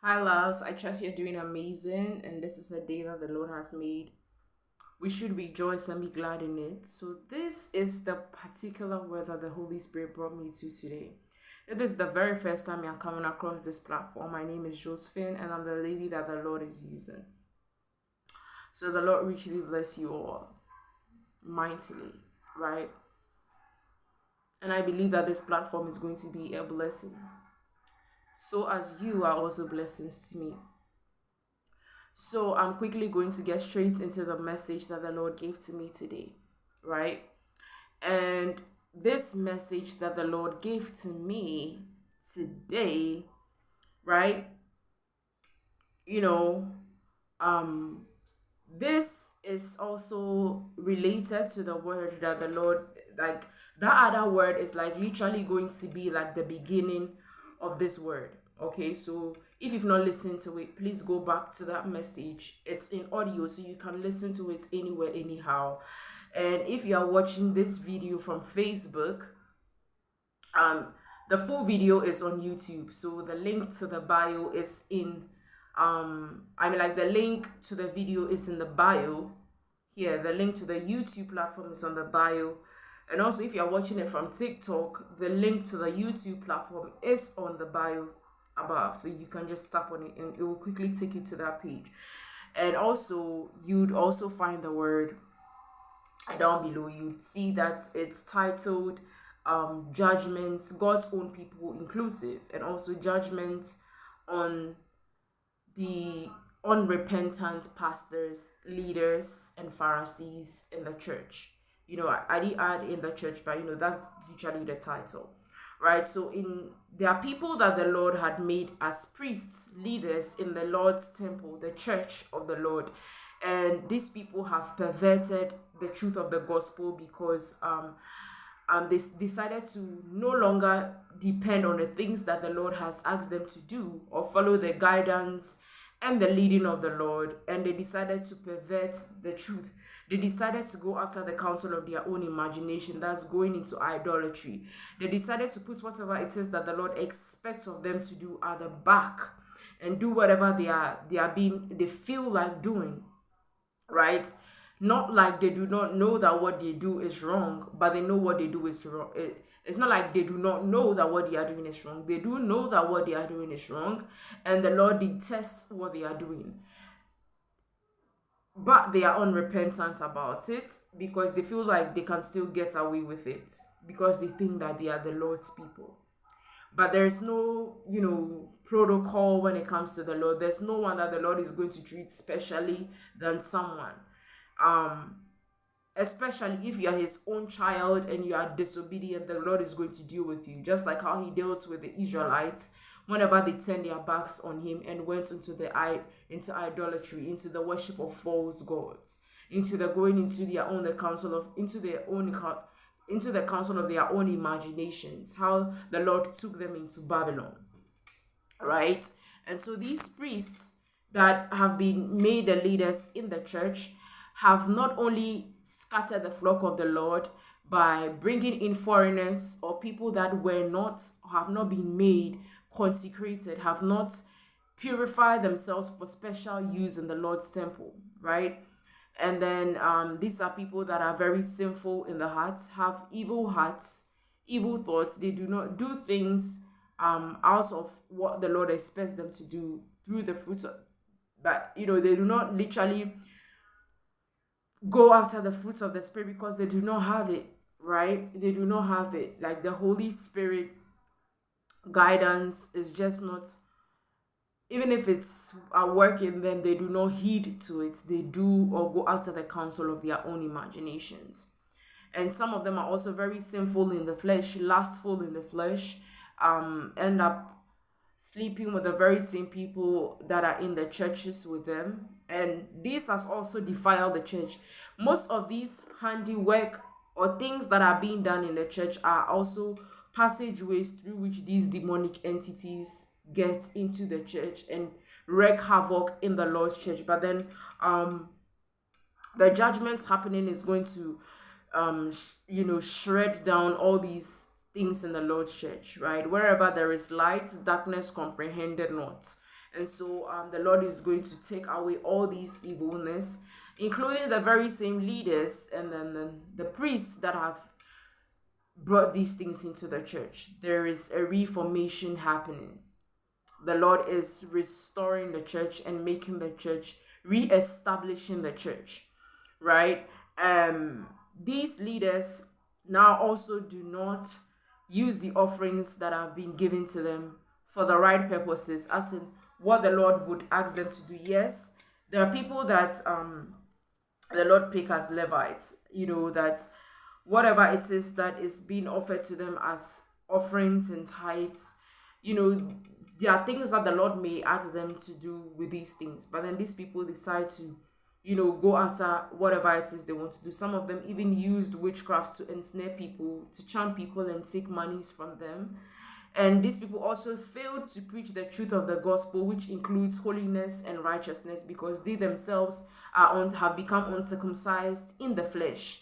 Hi, loves. I trust you're doing amazing, and this is a day that the Lord has made. We should rejoice and be glad in it. So, this is the particular word that the Holy Spirit brought me to today. If this is the very first time you're coming across this platform, my name is Josephine, and I'm the lady that the Lord is using. So, the Lord richly bless you all mightily, right? And I believe that this platform is going to be a blessing. So, as you are also blessings to me. So I'm quickly going to get straight into the message that the Lord gave to me today, right? And this message that the Lord gave to me today, right? You know, um this is also related to the word that the Lord, like, that other word is like literally going to be like the beginning of this word. Okay, so if you've not listened to it, please go back to that message. It's in audio, so you can listen to it anywhere, anyhow. And if you are watching this video from Facebook, um the full video is on YouTube, so the link to the bio is in like the link to the video is in the bio here. The link to the YouTube platform is on the bio, and also if you're watching it from TikTok, the link to the YouTube platform is on the bio above, so you can just tap on it and it will quickly take you to that page. And also you'd also find the word down below. You'd see that it's titled judgments, God's own people inclusive, and also judgment on the unrepentant pastors, leaders, and Pharisees in the church. I did add in the church, but that's literally the title, right? So there are people that the Lord had made as priests, leaders in the Lord's temple, the church of the Lord, and these people have perverted the truth of the gospel because they decided to no longer depend on the things that the Lord has asked them to do or follow the guidance and the leading of the Lord, and they decided to pervert the truth. They decided to go after the counsel of their own imagination, that's going into idolatry. They decided to put whatever it is that the Lord expects of them to do at the back and do whatever they feel like doing, right? Not like they do not know that what they do is wrong, but they know what they do is wrong. It's not like they do not know that what they are doing is wrong. They do know that what they are doing is wrong, and the Lord detests what they are doing. But they are unrepentant about it because they feel like they can still get away with it because they think that they are the Lord's people. But there's no, protocol when it comes to the Lord. There's no one that the Lord is going to treat specially than someone. Um, Especially if you are his own child and you are disobedient, the Lord is going to deal with you, just like how he dealt with the Israelites whenever they turned their backs on him and went into idolatry, into the worship of false gods, into the going into their own the counsel of into their own into the counsel of their own imaginations. How the Lord took them into Babylon, right? And so these priests that have been made the leaders in the church have not only scattered the flock of the Lord by bringing in foreigners or people that have not been made consecrated, have not purified themselves for special use in the Lord's temple, right? And then these are people that are very sinful in the hearts, evil thoughts. They do not do things out of what the Lord expects them to do through the fruits of, but they do not literally go after the fruits of the spirit because they do not have it, right? They do not have it. Like the Holy Spirit guidance is just not, even if it's at work in them, they do not heed to it. They do or go after the counsel of their own imaginations. And some of them are also very sinful in the flesh, lustful in the flesh, end up sleeping with the very same people that are in the churches with them. And this has also defiled the church. Most of these handiwork or things that are being done in the church are also passageways through which these demonic entities get into the church and wreak havoc in the Lord's church. But then the judgments happening is going to shred down all these things in the Lord's church, right? Wherever there is light, darkness comprehended not. And so the Lord is going to take away all these evilness, including the very same leaders and then the priests that have brought these things into the church. There is a reformation happening. The Lord is restoring the church and making the church, re-establishing the church, right? These leaders now also do not use the offerings that have been given to them for the right purposes, as in what the Lord would ask them to do. Yes, there are people that the Lord pick as Levites, that whatever it is that is being offered to them as offerings and tithes, there are things that the Lord may ask them to do with these things. But then these people decide to, go after whatever it is they want to do. Some of them even used witchcraft to ensnare people, to charm people and take monies from them. And these people also failed to preach the truth of the gospel, which includes holiness and righteousness, because they themselves have become uncircumcised in the flesh.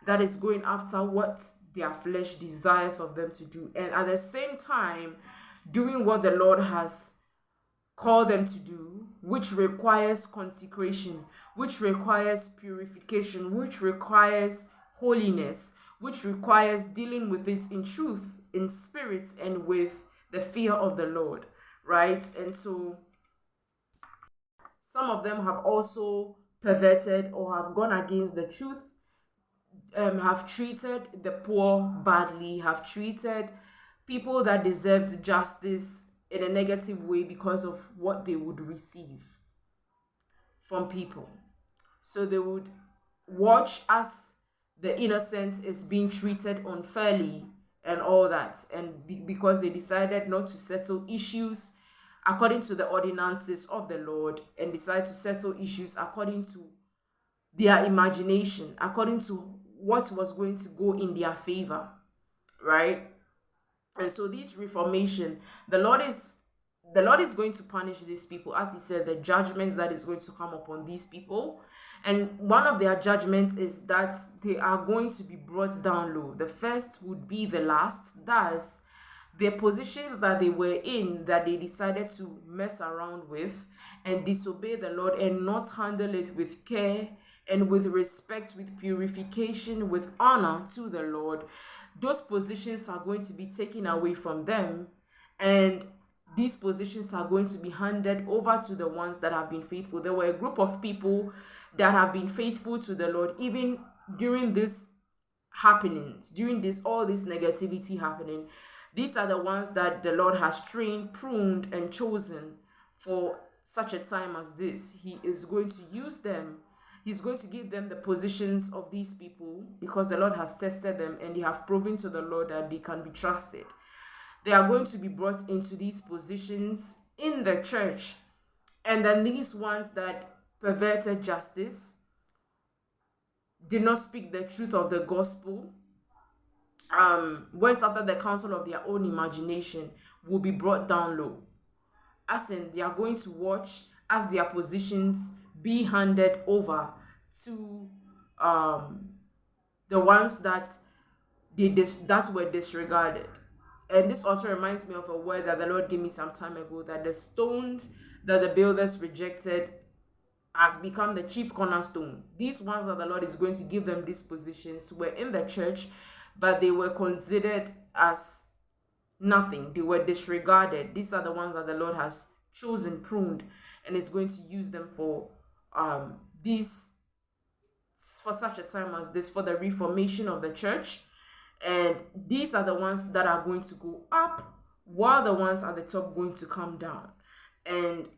That is going after what their flesh desires of them to do. And at the same time, doing what the Lord has called them to do, which requires consecration, which requires purification, which requires holiness, which requires dealing with it in truth, in spirit, and with the fear of the Lord, right? And so some of them have also perverted or have gone against the truth, have treated the poor badly, have treated people that deserved justice in a negative way because of what they would receive from people. So they would watch as the innocent is being treated unfairly and all that, and because they decided not to settle issues according to the ordinances of the Lord, and decide to settle issues according to their imagination, according to what was going to go in their favor, right? And so this reformation, the Lord is going to punish these people, as he said, the judgments that is going to come upon these people. And one of their judgments is that they are going to be brought down low. The first would be the last. Thus, their positions that they were in, that they decided to mess around with and disobey the Lord and not handle it with care and with respect, with purification, with honor to the Lord, those positions are going to be taken away from them, and these positions are going to be handed over to the ones that have been faithful. There were a group of people that have been faithful to the Lord even during this happenings, during all this negativity happening. These are the ones that the Lord has trained, pruned, and chosen for such a time as this. He is going to use them. He's going to give them the positions of these people because the Lord has tested them and they have proven to the Lord that they can be trusted. They are going to be brought into these positions in the church. And then these ones that perverted justice, did not speak the truth of the gospel, went after the counsel of their own imagination, will be brought down low. As in, they are going to watch as their positions be handed over to the ones that were disregarded. And this also reminds me of a word that the Lord gave me some time ago, that the stone that the builders rejected has become the chief cornerstone. These ones that the Lord is going to give them these positions were in the church, but they were considered as nothing. They were disregarded. These are the ones that the Lord has chosen, pruned, and is going to use them for such a time as this, for the reformation of the church. And these are the ones that are going to go up, while the ones at the top going to come down. And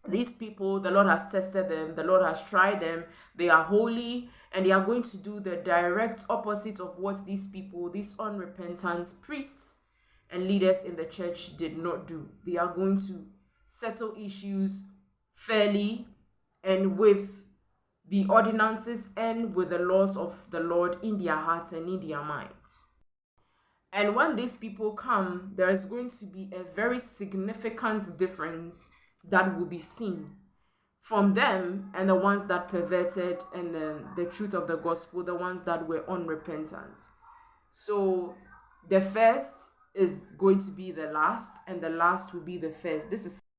these people, the Lord has tested them, the Lord has tried them, they are holy, and they are going to do the direct opposite of what these people, these unrepentant priests and leaders in the church did not do. They are going to settle issues fairly and with the ordinances and with the laws of the Lord in their hearts and in their minds. And when these people come, there is going to be a very significant difference that will be seen from them and the ones that perverted and the truth of the gospel, the ones that were unrepentant. So the first is going to be the last, and the last will be the first. This is